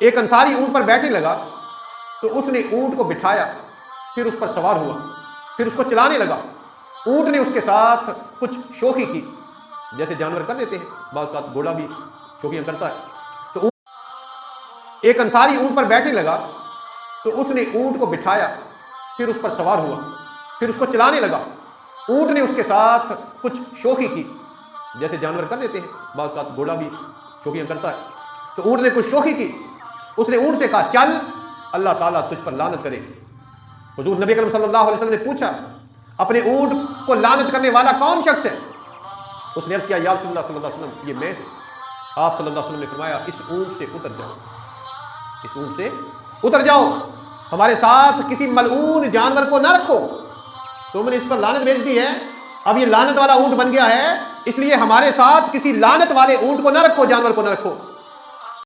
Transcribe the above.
ایک انصاری اونٹ پر بیٹھنے لگا تو اس نے اونٹ کو بٹھایا، پھر اس پر سوار ہوا، پھر اس کو چلانے لگا۔ اونٹ نے اس کے ساتھ کچھ شوخی کی، جیسے جانور کر لیتے ہیں، بعض اوقات گھوڑا بھی شوخیاں کرتا ہے۔ تو ایک انصاری اونٹ پر بیٹھنے لگا تو اس نے اونٹ کو بٹھایا، پھر اس پر سوار ہوا، پھر اس کو چلانے لگا۔ اونٹ نے اس کے ساتھ کچھ شوخی کی، جیسے جانور کر لیتے ہیں، بعض اوقات گھوڑا بھی شوخیاں کرتا ہے۔ تو اونٹ نے کچھ شوخی کی، اس نے اونٹ سے کہا چل، اللہ تعالیٰ تجھ پر لعنت کرے۔ حضور نبی کریم صلی اللہ علیہ وسلم نے پوچھا اپنے اونٹ کو لعنت کرنے والا کون شخص ہے؟ اس نے عرض کیا یا رسول اللہ صلی اللہ علیہ وسلم یہ میں ہوں۔ آپ صلی اللہ علیہ وسلم نے فرمایا اس اونٹ سے اتر جاؤ، اس اونٹ سے اتر جاؤ، ہمارے ساتھ کسی ملعون جانور کو نہ رکھو، تم نے اس پر لعنت بھیج دی ہے، اب یہ لعنت والا اونٹ بن گیا ہے، اس لیے ہمارے ساتھ کسی لعنت والے اونٹ کو نہ رکھو، جانور کو نہ رکھو۔